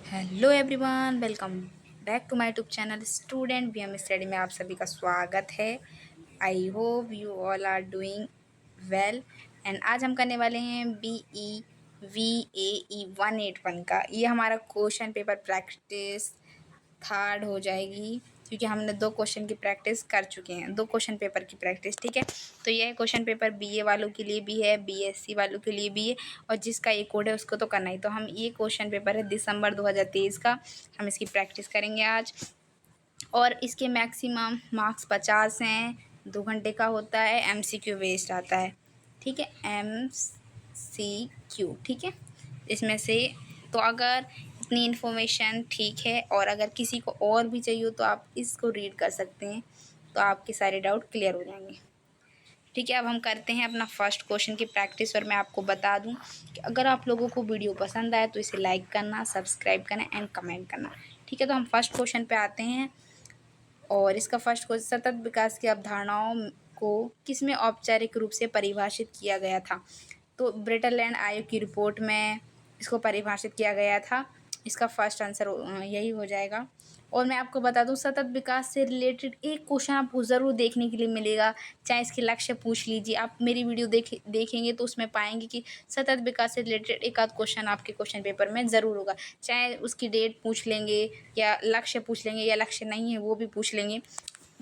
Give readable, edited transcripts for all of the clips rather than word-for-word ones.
Hello everyone, welcome back to my YouTube channel student B M study में आप सभी का स्वागत है। I hope you all are doing well. And आज हम करने वाले हैं BE-VAE 181 का। ये हमारा क्वेश्चन पेपर प्रैक्टिस थर्ड हो जाएगी, क्योंकि हमने 2 क्वेश्चन की प्रैक्टिस कर चुके हैं, 2 क्वेश्चन पेपर की प्रैक्टिस। ठीक है, तो यह क्वेश्चन पेपर BA वालों के लिए भी है, BSc वालों के लिए भी है, और जिसका ये कोड है उसको तो करना ही। तो हम ये क्वेश्चन पेपर है दिसंबर 2023 का, हम इसकी प्रैक्टिस करेंगे आज। और इसके मैक्सिमम मार्क्स 50 हैं, 2 घंटे का होता है, MCQ बेस्ड आता है। ठीक है, MCQ। ठीक है, इसमें से तो अगर इतनी इन्फॉर्मेशन ठीक है, और अगर किसी को और भी चाहिए तो आप इसको रीड कर सकते हैं, तो आपके सारे डाउट क्लियर हो जाएंगे। ठीक है, अब हम करते हैं अपना फर्स्ट क्वेश्चन की प्रैक्टिस। और मैं आपको बता दूं कि अगर आप लोगों को वीडियो पसंद आए तो इसे लाइक करना, सब्सक्राइब करना एंड कमेंट करना। ठीक है, तो हम फर्स्ट क्वेश्चन पे आते हैं। और इसका फर्स्ट क्वेश्चन, सतत विकास की अवधारणाओं को किसमें औपचारिक रूप से परिभाषित किया गया था? तो ब्रिटेनलैंड आयोग की रिपोर्ट में इसको परिभाषित किया गया था। इसका फर्स्ट आंसर यही हो जाएगा। और मैं आपको बता दूं, सतत विकास से रिलेटेड एक क्वेश्चन आपको ज़रूर देखने के लिए मिलेगा, चाहे इसके लक्ष्य पूछ लीजिए। आप मेरी वीडियो देखेंगे तो उसमें पाएंगे कि सतत विकास से रिलेटेड एक आध क्वेश्चन आपके क्वेश्चन पेपर में ज़रूर होगा, चाहे उसकी डेट पूछ लेंगे या लक्ष्य पूछ लेंगे, या लक्ष्य नहीं है वो भी पूछ लेंगे।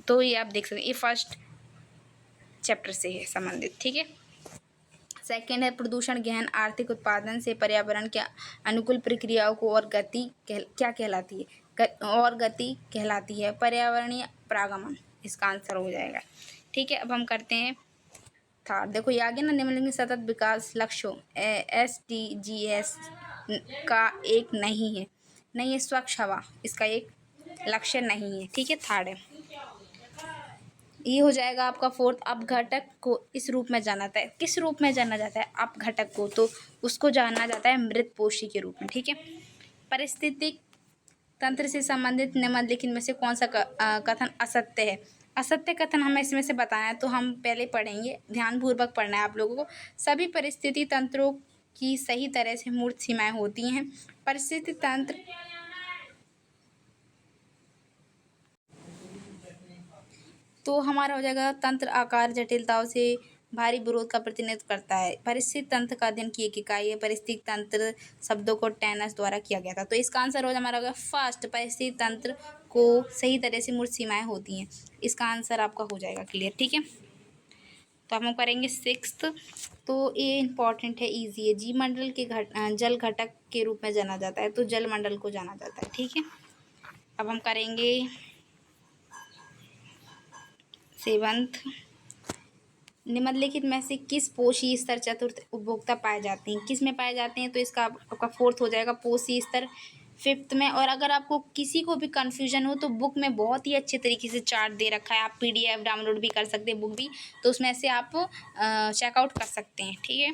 तो ये आप देख सकते हैं, ये फर्स्ट चैप्टर से है संबंधित। ठीक है, सेकेंड है, प्रदूषण गहन आर्थिक उत्पादन से पर्यावरण के अनुकूल प्रक्रियाओं को और गति क्या कहलाती है? और गति कहलाती है पर्यावरणीय प्रागमन। इसका आंसर हो जाएगा। ठीक है, अब हम करते हैं थर्ड। देखो ये आगे ना, निम्नलिखित सतत विकास लक्ष्यों SDGs का एक नहीं है। नहीं है स्वच्छ हवा, इसका एक लक्ष्य नहीं है। ठीक है, थर्ड है। ये हो जाएगा आपका फोर्थ। अपघटक को इस रूप में जाना जाता है, किस रूप में जाना जाता है अपघटक को? तो उसको जाना जाता है मृतपोषी के रूप में। ठीक है, पारिस्थितिक तंत्र से संबंधित निम्नलिखित में से कौन सा कथन असत्य है? असत्य कथन हमें इसमें से बताना है, तो हम पहले पढ़ेंगे, ध्यानपूर्वक पढ़ना है आप लोगों को। सभी परिस्थिति तंत्रों की सही तरह से मूर्त सीमाएं होती हैं। परिस्थिति तंत्र तो हमारा हो जाएगा, तंत्र आकार जटिलताओं से भारी विरोध का प्रतिनिधित्व करता है। परिस्थिति तंत्र का अध्ययन की एक इकाई है। परिस्थिति तंत्र शब्दों को टैनस द्वारा किया गया था। तो इसका आंसर हो जाए हमारा होगा फर्स्ट, परिस्थिति तंत्र को सही तरह से मूर्त सीमाएं होती हैं। इसका आंसर आपका हो जाएगा क्लियर। ठीक है, तो हम करेंगे सिक्स्थ। तो ये इंपॉर्टेंट है, ईजी है। जीव मंडल के जल घटक के रूप में जाना जाता है, तो जल मंडल को जाना जाता है। ठीक है, अब हम करेंगे सेवंथ। निम्नलिखित में से किस पोषी स्तर चतुर्थ उपभोक्ता पाए जाते हैं? किस में पाए जाते हैं? तो इसका आपका फोर्थ हो जाएगा, पोषी स्तर फिफ्थ में। और अगर आपको किसी को भी कन्फ्यूजन हो तो बुक में बहुत ही अच्छे तरीके से चार्ट दे रखा है, आप PDF डाउनलोड भी कर सकते हैं, बुक भी, तो उसमें से आप चेकआउट कर सकते हैं। ठीक है,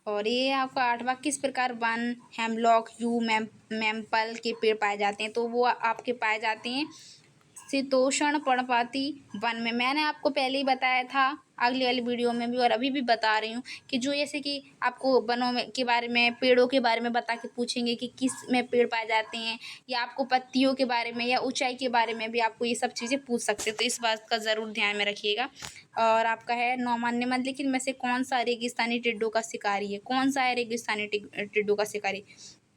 और ये आपका आठवां, किस प्रकार वन हेमलॉक मैमपल के पेड़ पाए जाते हैं? तो वो आपके पाए जाते हैं शीतोष्ण पर्णपाती वन में। मैंने आपको पहले ही बताया था, अगली वाली वीडियो में भी और अभी भी बता रही हूँ, कि जो जैसे कि आपको वनों में के बारे में, पेड़ों के बारे में बता के पूछेंगे कि किस में पेड़ पाए जाते हैं, या आपको पत्तियों के बारे में या ऊंचाई के बारे में भी आपको ये सब चीज़ें पूछ सकते हैं। तो इस बात का ज़रूर ध्यान में रखिएगा। और आपका है नौमान, निम्नलिखित में से कौन सा रेगिस्तानी टिड्डों का शिकारी है? कौन सा है रेगिस्तानी टिड्डों का शिकारी?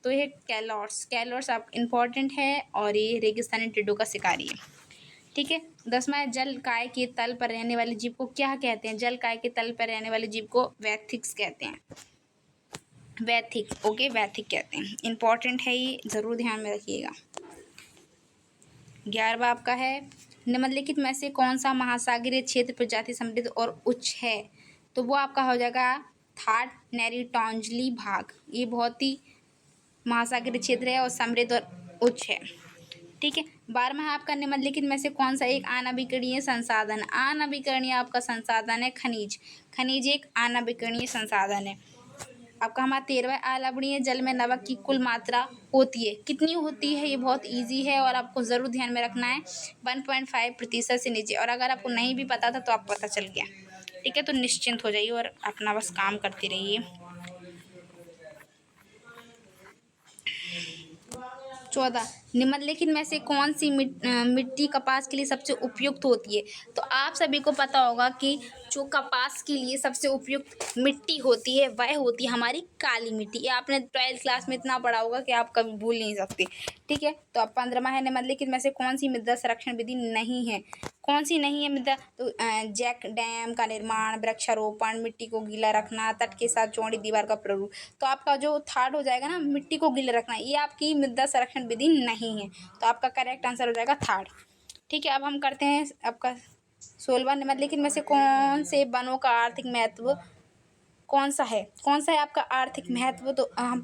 तो ये कैलोर्स आप इम्पॉर्टेंट है, और ये रेगिस्तानी टिड्डों का शिकारी है। ठीक है, 10वां है, जल काय के तल पर रहने वाले जीव को क्या कहते हैं? जल काय के तल पर रहने वाले जीव को वैथिक्स कहते हैं। वैथिक, ओके, वैथिक कहते हैं। इंपॉर्टेंट है, ये ज़रूर ध्यान में रखिएगा। 11वां आपका है, निम्नलिखित में से कौन सा महासागरीय क्षेत्र प्रजाति समृद्ध और उच्च है? तो वो आपका हो जाएगा थाट नैरीटॉन्जली भाग। ये बहुत ही महासागरीय क्षेत्र है और समृद्ध और उच्च है। ठीक है, 12वां आपका, निम्नलिखित में से कौन सा एक अनवीकरणीय संसाधन? अनवीकरणीय आपका संसाधन है खनिज। खनिज एक अनवीकरणीय संसाधन है। आपका हमारा 13वां, अलवणीय जल में नमक की कुल मात्रा होती है, कितनी होती है? ये बहुत इजी है और आपको ज़रूर ध्यान में रखना है, 1.5% से नीचे। और अगर आपको नहीं भी पता था तो आप पता चल गया। ठीक है, तो निश्चिंत हो जाइए और अपना बस काम करते रहिए। 14 निम्नलिखित में से कौन सी मिट्टी कपास के लिए सबसे उपयुक्त होती है? तो आप सभी को पता होगा कि जो कपास के लिए सबसे उपयुक्त मिट्टी होती है वह होती है हमारी काली मिट्टी। ये आपने 12th क्लास में इतना पढ़ा होगा कि आप कभी भूल नहीं सकते। ठीक है, तो अब 15वां है, निम्नलिखित में से कौन सी मृदा संरक्षण विधि नहीं है? कौन सी नहीं है मृदा? तो जैक डैम का निर्माण, वृक्षारोपण, मिट्टी को गीला रखना, तट के साथ चौड़ी दीवार का प्रारूप। तो आपका जो थर्ड हो जाएगा ना, मिट्टी को गीला रखना, ये आपकी मृदा संरक्षण विधि नहीं है। तो आपका करेक्ट आंसर हो जाएगा थर्ड। ठीक है, अब हम करते हैं आपका 16वां, निम्नलिखित में से कौन से वनों का आर्थिक महत्व कौन सा है? कौन सा है आपका आर्थिक महत्व? तो हम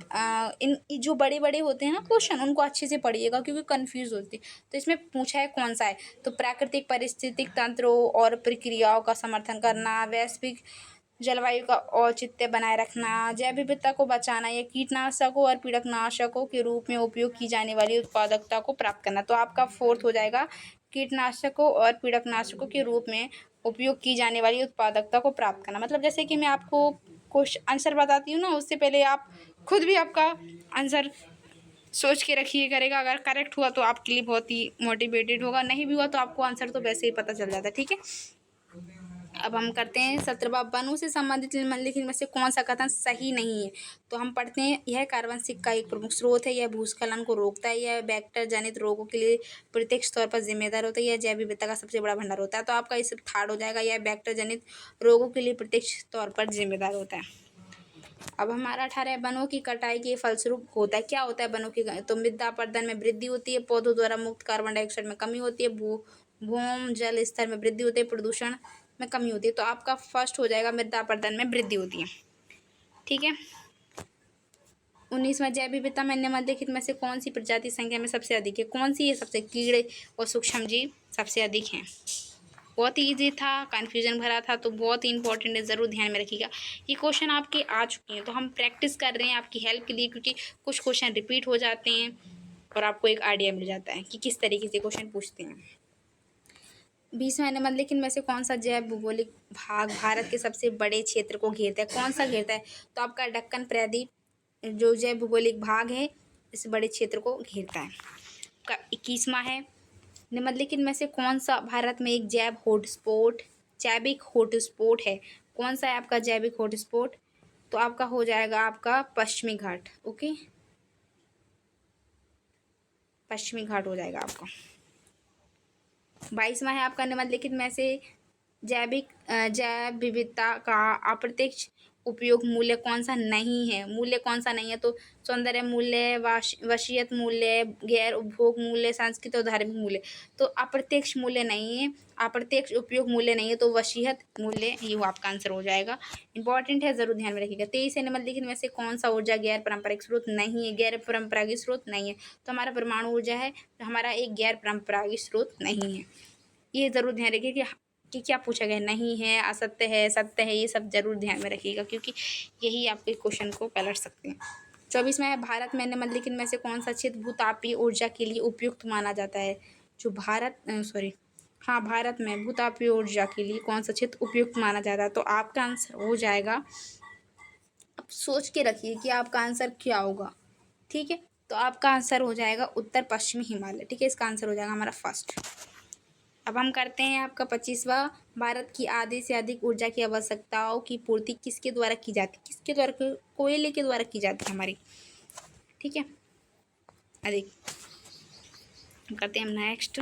इन जो बड़े बड़े होते हैं ना क्वेश्चन, उनको अच्छे से पढ़िएगा क्योंकि कंफ्यूज होती है। तो इसमें पूछा है कौन सा है, तो प्राकृतिक पारिस्थितिक तंत्रों और प्रक्रियाओं का समर्थन करना, वैश्विक जलवायु का औचित्य बनाए रखना, जैव विविधता को बचाना, या कीटनाशकों और पीड़कनाशकों के रूप में उपयोग की जाने वाली उत्पादकता को प्राप्त करना। तो आपका फोर्थ हो जाएगा कीटनाशकों और पीड़कनाशकों के रूप में उपयोग की जाने वाली उत्पादकता को प्राप्त करना। मतलब जैसे कि मैं आपको क्वेश्चन आंसर बताती हूँ ना, उससे पहले आप खुद भी आपका आंसर सोच के रखिए करेगा। अगर करेक्ट हुआ तो आपके लिए बहुत ही मोटिवेटेड होगा, नहीं भी हुआ तो आपको आंसर तो वैसे ही पता चल जाता है। ठीक है, अब हम करते हैं 17वां, वनों से संबंधित निम्नलिखित में से कौन सा कथन सही नहीं है? तो हम पढ़ते हैं, यह कार्बन सिक का एक प्रमुख स्रोत है, यह भूस्खलन को रोकता है, यह वेक्टर जनित रोगों के लिए प्रत्यक्ष तौर पर जिम्मेदार होता है, यह जैव विविधता का सबसे बड़ा भंडार होता है। तो आपका इस थर्ड हो जाएगा, यह वेक्टर जनित रोगों के लिए प्रत्यक्ष तौर पर जिम्मेदार होता है। अब हमारा 18 वनों की कटाई के फलस्वरूप होता है, क्या होता है वनों की? तो मृदा अपरदन में वृद्धि होती है, पौधों द्वारा मुक्त कार्बन डाइऑक्साइड में कमी होती है, भूम जल स्तर में वृद्धि होती है, प्रदूषण में कमी होती है। तो आपका फर्स्ट हो जाएगा, मृदा अपरदन में वृद्धि होती है। ठीक है, 19वां, जैव विविधता में निम्नलिखित में से कौन सी प्रजाति संख्या में सबसे अधिक है? कौन सी है सबसे? कीड़े और सूक्ष्म जीव सबसे अधिक हैं। बहुत ही ईजी था, कन्फ्यूजन भरा था, तो बहुत ही इंपॉर्टेंट है, ज़रूर ध्यान में रखिएगा। ये क्वेश्चन आपके आ चुके हैं तो हम प्रैक्टिस कर रहे हैं आपकी हेल्प के लिए, क्योंकि कुछ क्वेश्चन रिपीट हो जाते हैं और आपको एक आइडिया मिल जाता है कि किस तरीके से क्वेश्चन पूछते हैं। 20वां, निम्नलिखित में से कौन सा जैव भौगोलिक भाग भारत के सबसे बड़े क्षेत्र को घेरता है? कौन सा घेरता है? तो आपका दक्कन प्रायद्वीप जो जैव भौगोलिक भाग है इस बड़े क्षेत्र को घेरता है। का 21वां है, निम्नलिखित में से कौन सा भारत में एक जैविक हॉटस्पॉट है? कौन सा है आपका जैविक हॉटस्पॉट? तो आपका हो जाएगा आपका पश्चिमी घाट। ओके, पश्चिमी घाट हो जाएगा आपका। 22वां है आपका, निम्नलिखित में से जैव विविधता का अप्रत्यक्ष उपयोग मूल्य कौन सा नहीं है? मूल्य कौन सा नहीं है? तो सौंदर्य मूल्य, वशीयत मूल्य, गैर उपभोग मूल्य, सांस्कृतिक और धार्मिक मूल्य। तो अप्रत्यक्ष मूल्य नहीं है, अप्रत्यक्ष उपयोग मूल्य नहीं है, तो वशीयत मूल्य ये आपका आंसर हो जाएगा। इंपॉर्टेंट है, जरूर ध्यान में रखिएगा। 23 है, निम्नलिखित में से कौन सा ऊर्जा गैर पारंपरिक स्रोत नहीं है? गैर पारंपरिक स्रोत नहीं है, तो हमारा परमाणु ऊर्जा है, तो हमारा एक गैर पारंपरिक स्रोत नहीं है। ये ज़रूर ध्यान रखिए कि क्या पूछा गया, नहीं है, असत्य है, सत्य है, ये सब जरूर ध्यान में रखिएगा क्योंकि यही आपके क्वेश्चन को पलट सकते हैं। 24वां है, भारत में निम्नलिखित में से कौन सा क्षेत्र भूतापीय ऊर्जा के लिए उपयुक्त माना जाता है? जो भारत में भूतापीय ऊर्जा के लिए कौन सा क्षेत्र उपयुक्त माना जाता है? तो आपका आंसर हो जाएगा, अब सोच के रखिए कि आपका आंसर क्या होगा। ठीक है, तो आपका आंसर हो जाएगा उत्तर पश्चिमी हिमालय। ठीक है, इसका आंसर हो जाएगा हमारा फर्स्ट। अब हम करते हैं आपका 25वां, भारत की आधे से अधिक ऊर्जा की आवश्यकताओं की पूर्ति किसके द्वारा की जाती है? किसके द्वारा? कोयले के द्वारा की जाती है हमारी। ठीक है, अधिक करते हैं हम नेक्स्ट।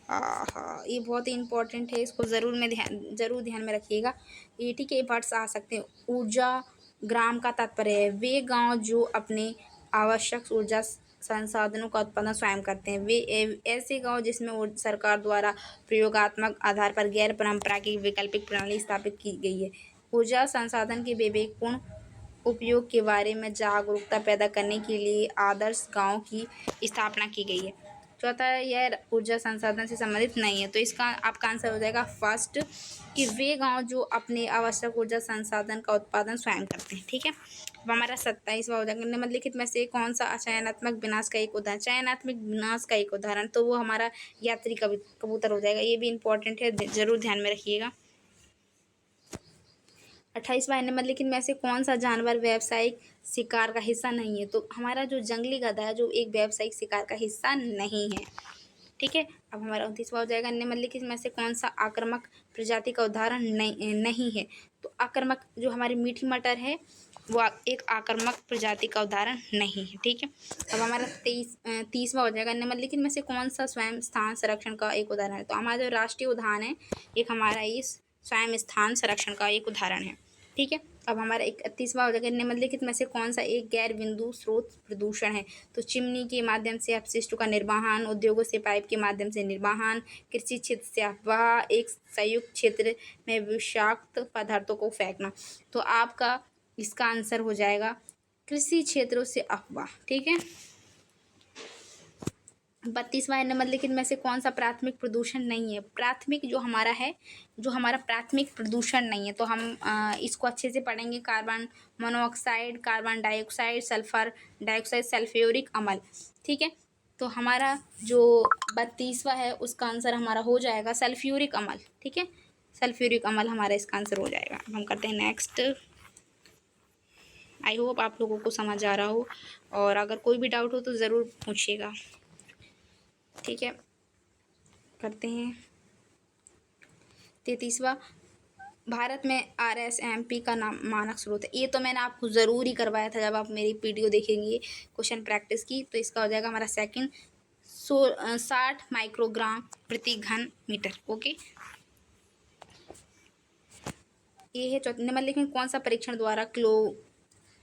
हाँ, ये बहुत ही इंपॉर्टेंट है, इसको ज़रूर ध्यान में रखिएगा। ये ठीक है, वर्ड्स आ सकते हैं। ऊर्जा ग्राम का तात्पर्य है वे गांव जो अपने आवश्यक ऊर्जा संसाधनों का उत्पादन स्वयं करते हैं। वे ऐसे गांव जिसमें सरकार द्वारा प्रयोगात्मक आधार पर गैर पारंपरिक वैकल्पिक प्रणाली स्थापित की गई है। ऊर्जा संसाधन के विवेकपूर्ण उपयोग के बारे में जागरूकता पैदा करने के लिए आदर्श गांव की स्थापना की गई है। चौथा, यह ऊर्जा संसाधन से संबंधित नहीं है, तो इसका आपका आंसर हो जाएगा फर्स्ट कि वे गांव जो अपने आवश्यक ऊर्जा संसाधन का उत्पादन स्वयं करते हैं। ठीक है, अब हमारा 27वां हो जाएगा, निम्नलिखित में से कौन सा चयनात्मक विनाश का एक उदाहरण? चयनात्मक विनाश का एक उदाहरण, तो वो हमारा यात्री कबूतर हो जाएगा। ये भी इंपॉर्टेंट है, जरूर ध्यान में रखिएगा। 28वां निम्नलिखित में से कौन सा जानवर व्यावसायिक शिकार का हिस्सा नहीं है? तो हमारा जो जंगली गधा है जो एक व्यावसायिक शिकार का हिस्सा नहीं है। ठीक है, अब हमारा 29वां हो जाएगा, निम्नलिखित में से कौन सा आक्रामक प्रजाति का उदाहरण नहीं है? तो आक्रामक जो हमारी मीठी मटर है वो एक आक्रामक प्रजाति का उदाहरण नहीं है। ठीक है, अब हमारा 30वां हो जाएगा, निम्नलिखित में से कौन सा स्वयं स्थान संरक्षण का एक उदाहरण है? तो हमारा जो राष्ट्रीय उद्यान है एक हमारा इस स्वयं स्थान संरक्षण का एक उदाहरण है। ठीक है, अब हमारा 31वां हो जाएगा, निम्नलिखित में से कौन सा एक गैर बिंदु स्रोत प्रदूषण है? तो चिमनी के माध्यम से अपशिष्टों का निर्वहन, उद्योगों से पाइप के माध्यम से निर्वहन, कृषि क्षेत्र से अफवाह, एक संयुक्त क्षेत्र में विषाक्त पदार्थों को फेंकना। तो आपका इसका आंसर हो जाएगा कृषि क्षेत्रों से अफवाह। ठीक है, 32वां निम्नलिखित में से कौन सा प्राथमिक प्रदूषण नहीं है? प्राथमिक जो हमारा है, जो हमारा प्राथमिक प्रदूषण नहीं है, तो हम इसको अच्छे से पढ़ेंगे। Carbon monoxide, carbon dioxide, sulphur dioxide, sulphuric अम्ल। ठीक है, तो हमारा जो 32वां है उसका आंसर हमारा हो जाएगा सल्फ्यूरिक अम्ल। ठीक है, सल्फ्यूरिक अम्ल हमारा इसका आंसर हो जाएगा। अब हम करते हैं नेक्स्ट। आई होप आप लोगों को समझ आ रहा हो, और अगर कोई भी डाउट हो तो ज़रूर पूछिएगा। ठीक है, करते हैं 33वां, भारत में RSMP का नाम मानक स्रोत है। ये तो मैंने आपको ज़रूर ही करवाया था जब आप मेरी वीडियो देखेंगे क्वेश्चन प्रैक्टिस की। तो इसका हो जाएगा हमारा सेकंड 60 माइक्रोग्राम प्रति घन मीटर। ओके, ये है चौथा, निम्नलिखित में कौन सा परीक्षण द्वारा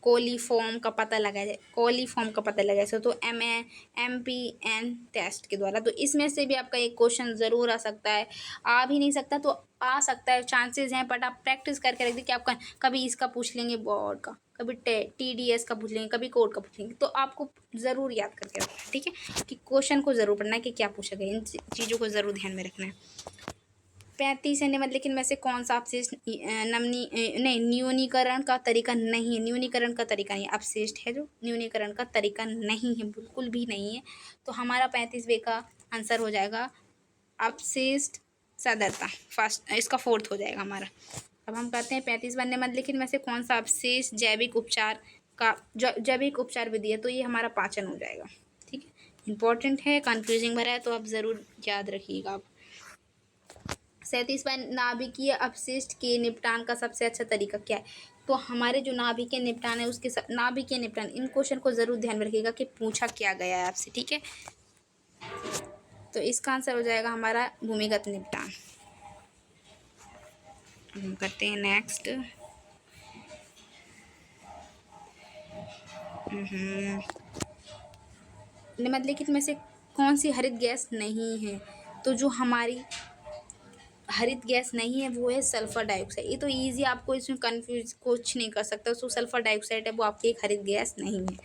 कोलीफॉर्म का पता लगाया जाए? कोलीफॉर्म का पता लगाया जाए तो MPN टेस्ट के द्वारा। तो इसमें से भी आपका एक क्वेश्चन ज़रूर आ सकता है, आ भी नहीं सकता तो आ सकता है, चांसेस हैं, बट आप प्रैक्टिस करके रख दीजिए कि आपका कभी इसका पूछ लेंगे बोर्ड का, कभी TDS का पूछ लेंगे, कभी कोर्ट का पूछ लेंगे, तो आपको ज़रूर याद करके रखना है। ठीक है, कि क्वेश्चन को ज़रूर पढ़ना है कि क्या पूछा गया, इन चीज़ों को ज़रूर ध्यान में रखना है। 35 है, निम्नलिखित में से कौन सा अपशिष्ट न्यूनीकरण का तरीका नहीं है? न्यूनीकरण का तरीका नहीं, अपशिष्ट है जो न्यूनीकरण का तरीका नहीं है, बिल्कुल भी नहीं है। तो हमारा 35वें का आंसर हो जाएगा अपशिष्ट सदरता, फर्स्ट, इसका फोर्थ हो जाएगा हमारा। अब हम कहते हैं 35वां, निम्नलिखित में से कौन सा अपशिष्ट जैविक उपचार का जैविक उपचार विधि है? तो ये हमारा पाचन हो जाएगा। ठीक है, इंपॉर्टेंट है, कन्फ्यूजिंग भरा है, तो आप ज़रूर याद रखिएगा। आप 37वां, नाभिकीय अपशिष्ट के निपटान का सबसे अच्छा तरीका क्या है? तो हमारे जो नाभिकीय निपटान है उसके नाभिकीय निपटान, इन क्वेश्चन को ज़रूर ध्यान में रखिएगा कि पूछा क्या गया है आपसे। ठीक है, तो इसका आंसर हो जाएगा हमारा भूमिगत निपटान। हम करते हैं नेक्स्ट। निम्नलिखित में से कौन सी हरित गैस नहीं है? तो जो हमारी हरित गैस नहीं है वो है सल्फर डाइऑक्साइड। ये तो इजी, आपको इसमें कंफ्यूज कुछ नहीं कर सकता। सो सल्फर डाइऑक्साइड है वो आपकी एक हरित गैस नहीं है।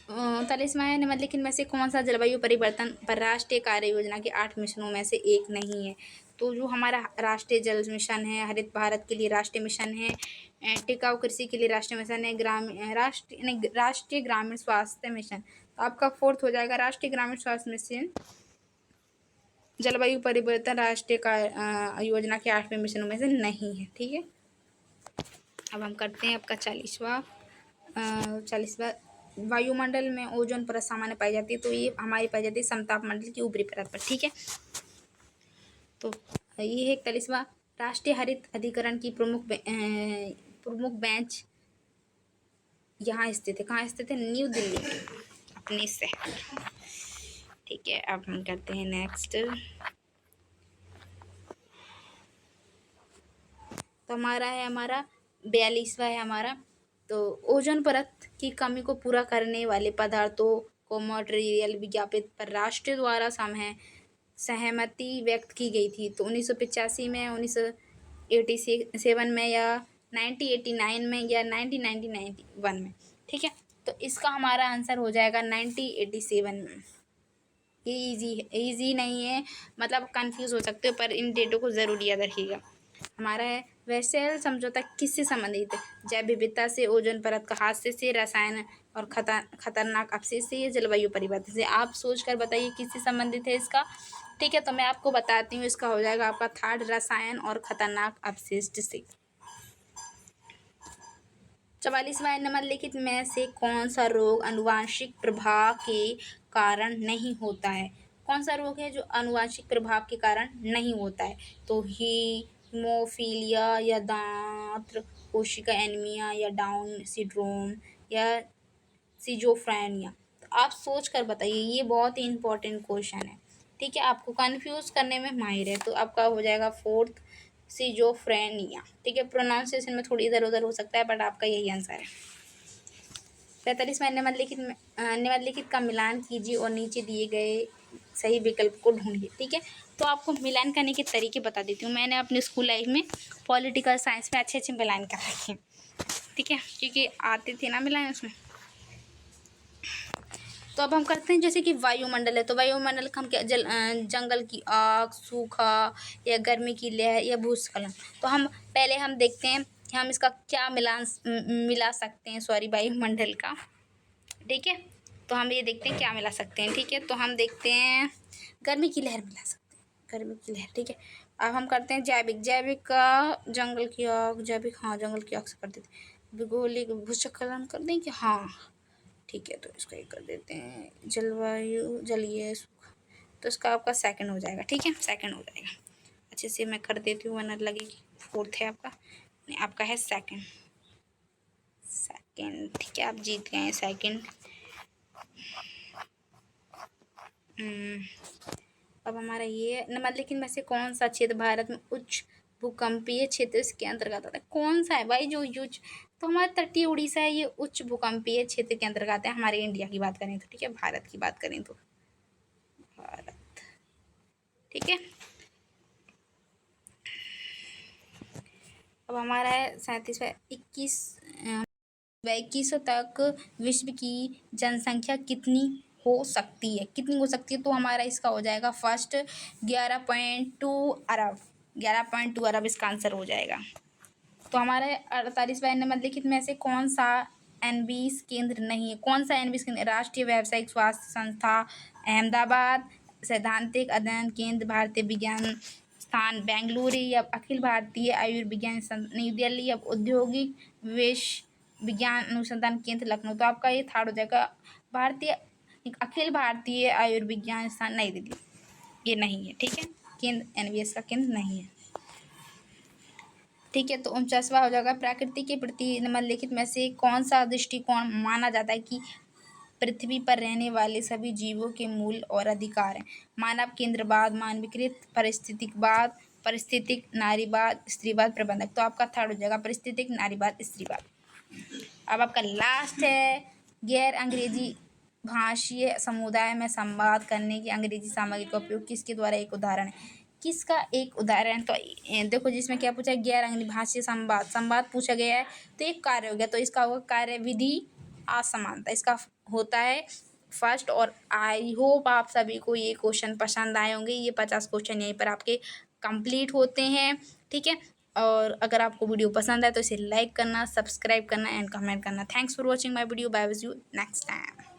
43वां है, निम्नलिखित में से कौन सा जलवायु परिवर्तन पर राष्ट्रीय कार्य योजना के 8 मिशनों में से एक नहीं है? तो जो हमारा राष्ट्रीय जल मिशन है, हरित भारत के लिए राष्ट्रीय मिशन है, टिकाऊ कृषि के लिए राष्ट्रीय मिशन है, राष्ट्रीय ग्रामीण स्वास्थ्य मिशन। तो आपका फोर्थ हो जाएगा राष्ट्रीय ग्रामीण स्वास्थ्य मिशन, जलवायु परिवर्तन राष्ट्रीय योजना के 8वें मिशनों में से नहीं है। ठीक है, अब हम करते हैं आपका 40वां। वायुमंडल में ओजोन परत सामान्य पाई जाती है, तो ये हमारी पाई जाती है समताप मंडल की ऊपरी परत पर। ठीक है, तो ये है 41वां, राष्ट्रीय हरित अधिकरण की प्रमुख बेंच यहाँ स्थित है। कहाँ स्थित है? न्यू दिल्ली में, अपने शहर। ठीक है, अब हम करते हैं नेक्स्ट। तो हमारा 42वां है हमारा, तो ओजोन परत की कमी को पूरा करने वाले पदार्थों को मटेरियल विज्ञापित पर राष्ट्र द्वारा सहमति व्यक्त की गई थी। तो 1985 में, 1987 में, या 1989 में, या 1991 में। ठीक है, तो इसका हमारा आंसर हो जाएगा 1987 में। ये इजी नहीं है, मतलब कंफ्यूज हो सकते हो, पर इन डेटों को ज़रूर याद रखिएगा। हमारा है वेसेल समझौता किससे संबंधित है? जैव विविधता से, ओजोन परत का हादसे से, रसायन और खतरनाक अपशिष्ट से, या जलवायु परिवर्तन से? आप सोच कर बताइए किससे संबंधित है इसका। ठीक है, तो मैं आपको बताती हूँ, इसका हो जाएगा आपका थर्ड, रसायन और खतरनाक अपशिष्ट से। 44वां निम्नलिखित में से कौन सा रोग आनुवंशिक प्रभाव के कारण नहीं होता है? कौन सा रोग है जो आनुवंशिक प्रभाव के कारण नहीं होता है? तो हीमोफीलिया या दांत कोशिका एनीमिया या डाउन सिंड्रोम या सिजोफ्रेनिया। तो आप सोच कर बताइए, ये बहुत ही इंपॉर्टेंट क्वेश्चन है। ठीक है, आपको कंफ्यूज करने में माहिर है, तो आपका हो जाएगा फोर्थ, सिजोफ्रेनिया। ठीक है, प्रोनाउंसिएशन में थोड़ी इधर उधर हो सकता है, बट आपका यही आंसर है। 45वां निम्नलिखित का मिलान कीजिए और नीचे दिए गए सही विकल्प को ढूंढिए। ठीक है, तो आपको मिलान करने के तरीके बता देती हूँ। मैंने अपने स्कूल लाइफ में पॉलिटिकल साइंस में अच्छे अच्छे मिलान कर रखे हैं। ठीक है, क्योंकि आते थे ना मिलान उसमें। तो अब हम करते हैं, जैसे कि वायुमंडल है, तो वायुमंडल का हम क्या जंगल की आग, सूखा या गर्मी की लहर या भूस्खलन। तो हम पहले हम देखते हैं कि हम इसका क्या मिला सकते हैं, सॉरी, वायुमंडल का। ठीक है, तो हम ये देखते हैं क्या मिला सकते हैं। ठीक है, तो हम देखते हैं गर्मी की लहर मिला सकते हैं, गर्मी की लहर। ठीक है, अब हम करते हैं जैविक का जंगल की आग, जैविक, हाँ, जंगल की आग से कर देते हैं। भूगोलिक भूस्खलन कर दें कि हाँ, ठीक है, तो इसको ये कर देते हैं जलवायु जलीय सूखा। तो इसका आपका सेकंड हो जाएगा। ठीक है, सेकंड हो जाएगा। अच्छे से मैं कर देती हूँ वरना लगेगी फोर्थ है आपका, नहीं, आपका है सेकंड। सेकंड, ठीक है, आप जीत गए हैं सेकंड। अब हमारा ये निम्नलिखित में से कौन सा क्षेत्र भारत में उच्च भूकंपीय क्षेत्र के अंतर्गत आता है? कौन सा है भाई जो उच्च? तो हमारा तटीय उड़ीसा है, ये उच्च भूकंपीय क्षेत्र के अंतर्गत है। हमारे इंडिया की बात करें तो, ठीक है, भारत की बात करें तो भारत। ठीक है, अब हमारा है 37वां 2100 तक विश्व की जनसंख्या कितनी हो सकती है? कितनी हो सकती है? तो हमारा इसका हो जाएगा फर्स्ट 11.2 अरब। 11.2 अरब इसका आंसर हो जाएगा। तो हमारे 48वां निम्नलिखित में से कौन सा एनबीस केंद्र नहीं है? कौन सा एनबीस केंद्र? राष्ट्रीय व्यावसायिक स्वास्थ्य संस्था अहमदाबाद, सैद्धांतिक अध्ययन केंद्र भारतीय विज्ञान स्थान बेंगलुरु या अखिल भारतीय आयुर्विज्ञान नई दिल्ली या औद्योगिक विज्ञान अनुसंधान केंद्र लखनऊ। तो आपका ये थर्ड हो जाएगा, भारतीय अखिल भारतीय आयुर्विज्ञान संस्थान नई दिल्ली। ये नहीं है। ठीक है, केंद्र एनबीएस का केंद्र नहीं है। ठीक है, तो 49वां हो जाएगा, प्रकृति के प्रति निम्नलिखित में से कौन सा दृष्टिकोण माना जाता है कि पृथ्वी पर रहने वाले सभी जीवों के मूल और अधिकार हैं? मानव केंद्रवाद, मानवीकृत पारिस्थितिकवाद, पारिस्थितिक नारीवाद, स्त्रीवाद, प्रबंधक। तो आपका थर्ड हो जाएगा, पारिस्थितिक नारीवाद, स्त्रीवाद। अब आपका लास्ट है, गैर अंग्रेजी भाषीय समुदाय में संवाद करने की अंग्रेजी सामग्री का उपयोग किसके द्वारा? एक उदाहरण है। किसका एक उदाहरण? तो देखो, जिसमें क्या पूछा है, गैर अंग्रेजी भाषीय संवाद पूछा गया है, तो एक कार्य हो गया, तो इसका होगा कार्य विधि असमानता, इसका होता है फर्स्ट। और आई होप आप सभी को ये क्वेश्चन पसंद आए होंगे। ये 50 क्वेश्चन यहीं पर आपके कंप्लीट होते हैं। ठीक है, और अगर आपको वीडियो पसंद आए तो इसे लाइक करना, सब्सक्राइब करना एंड कमेंट करना। Thanks for watching my video. Bye, will see you next time.